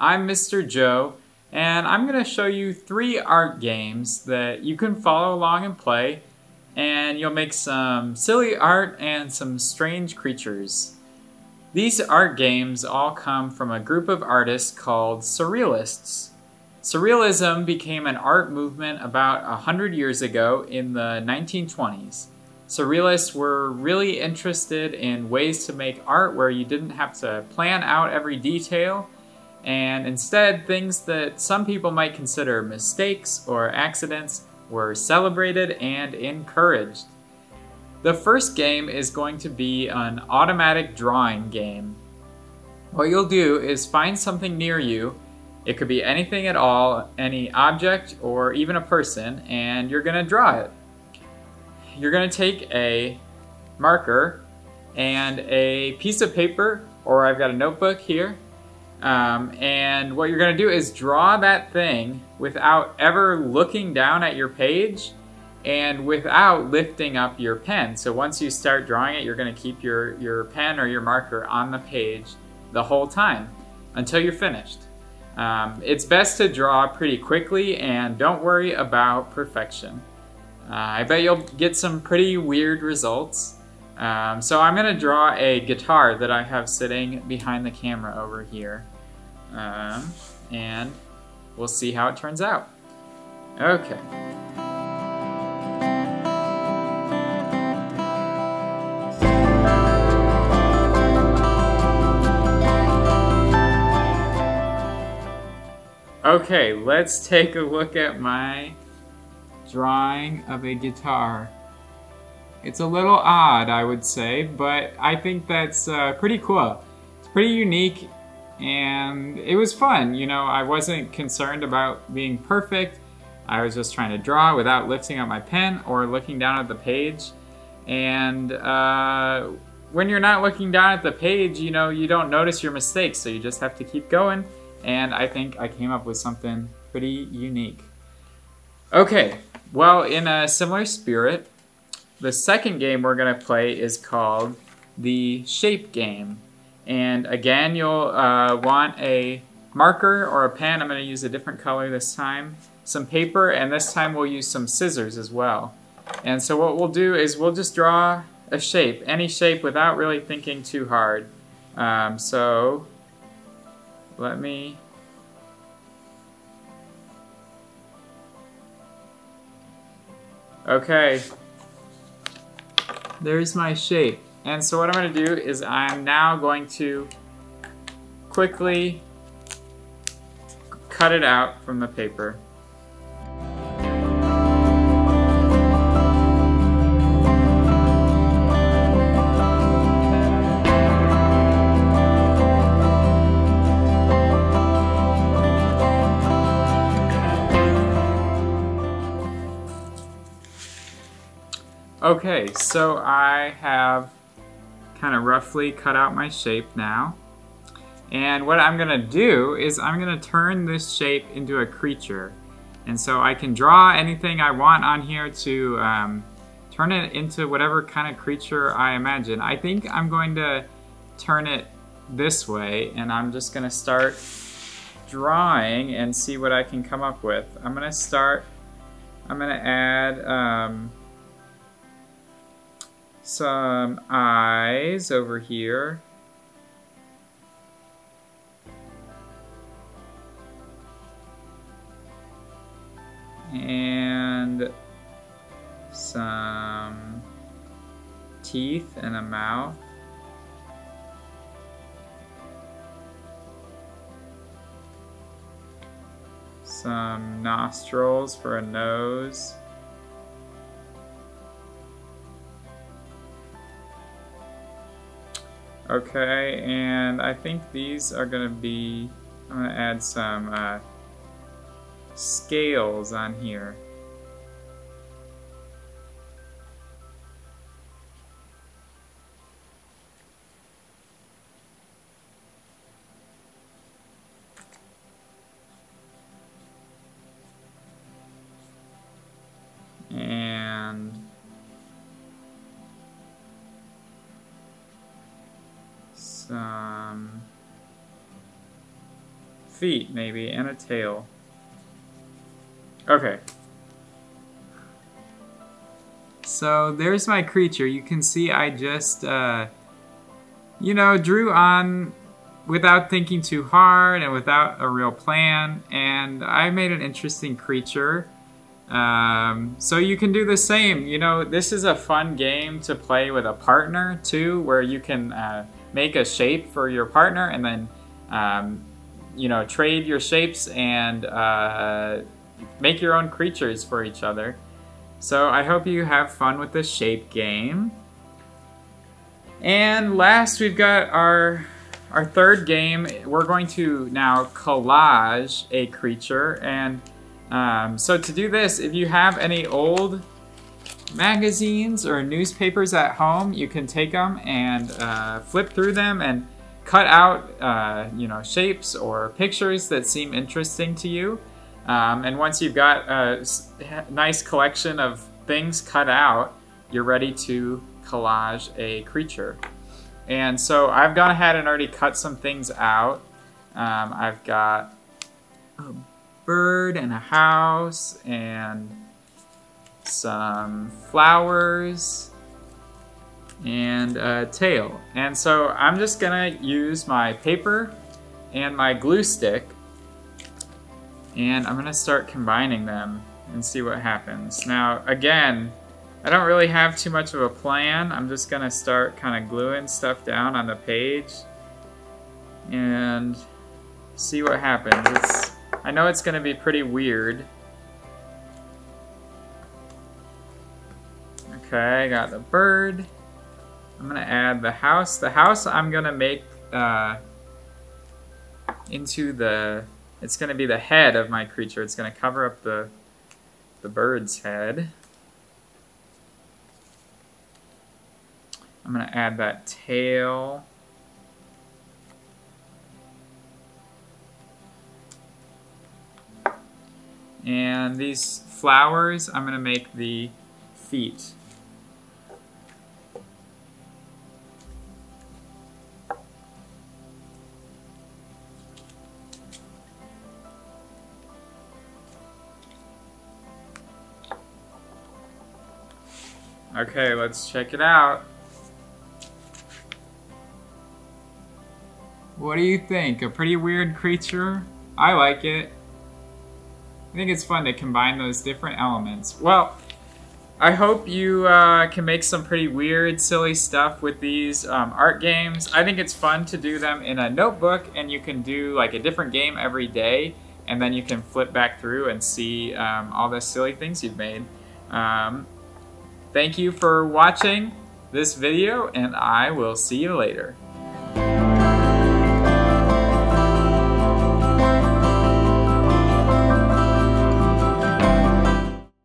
I'm Mr. Joe, and I'm going to show you 3 art games that you can follow along and play, and you'll make some silly art and some strange creatures. These art games all come from a group of artists called surrealists. Surrealism became an art movement about 100 years ago in the 1920s. Surrealists were really interested in ways to make art where you didn't have to plan out every detail, and instead things that some people might consider mistakes or accidents were celebrated and encouraged. The first game is going to be an automatic drawing game. What you'll do is find something near you. It could be anything at all, any object or even a person, and you're going to draw it. You're going to take a marker and a piece of paper, or I've got a notebook here, and what you're going to do is draw that thing without ever looking down at your page and without lifting up your pen. So once you start drawing it, you're going to keep your pen or your marker on the page the whole time until you're finished. It's best to draw pretty quickly and don't worry about perfection. I bet you'll get some pretty weird results. So I'm going to draw a guitar that I have sitting behind the camera over here. And we'll see how it turns out. Okay. Okay, let's take a look at my drawing of a guitar. It's a little odd, I would say, but I think that's pretty cool. It's pretty unique, and it was fun. You know, I wasn't concerned about being perfect. I was just trying to draw without lifting up my pen or looking down at the page. And when you're not looking down at the page, you know, you don't notice your mistakes, so you just have to keep going. And I think I came up with something pretty unique. Okay, well, in a similar spirit, the second game we're going to play is called the shape game. And again, you'll want a marker or a pen. I'm going to use a different color this time. Some paper, and this time we'll use some scissors as well. And so what we'll do is we'll just draw a shape, any shape, without really thinking too hard. So let me... Okay, there's my shape. And so what I'm going to do is I'm now going to quickly cut it out from the paper. Okay, so I have kind of roughly cut out my shape now. And what I'm going to do is I'm going to turn this shape into a creature. And so I can draw anything I want on here to turn it into whatever kind of creature I imagine. I think I'm going to turn it this way, and I'm just going to start drawing and see what I can come up with. I'm going to add some eyes over here. And some teeth and a mouth. Some nostrils for a nose. Okay, and I think these are going to be, I'm going to add some scales on here. And some feet maybe, and a tail. Okay. So there's my creature. You can see I just, you know, drew on without thinking too hard and without a real plan, and I made an interesting creature. So you can do the same. You know, this is a fun game to play with a partner too, where you can make a shape for your partner and then, you know, trade your shapes and make your own creatures for each other. So I hope you have fun with this shape game. And last, we've got our third game. We're going to now collage a creature. And so to do this, if you have any old magazines or newspapers at home, you can take them and flip through them and cut out you know, shapes or pictures that seem interesting to you. And once you've got a nice collection of things cut out, you're ready to collage a creature. And so I've gone ahead and already cut some things out. I've got a bird and a house and some flowers and a tail. And so I'm just gonna use my paper and my glue stick, and I'm gonna start combining them and see what happens. Now, again, I don't really have too much of a plan. I'm just gonna start kind of gluing stuff down on the page and see what happens. I know it's gonna be pretty weird. Okay, I got the bird. I'm gonna add the house. The house I'm gonna make into the, it's gonna be the head of my creature. It's gonna cover up the bird's head. I'm gonna add that tail. And these flowers, I'm gonna make the feet. Okay, let's check it out. What do you think? A pretty weird creature? I like it. I think it's fun to combine those different elements. Well, I hope you can make some pretty weird, silly stuff with these art games. I think it's fun to do them in a notebook, and you can do like a different game every day, and then you can flip back through and see all the silly things you've made. Thank you for watching this video, and I will see you later.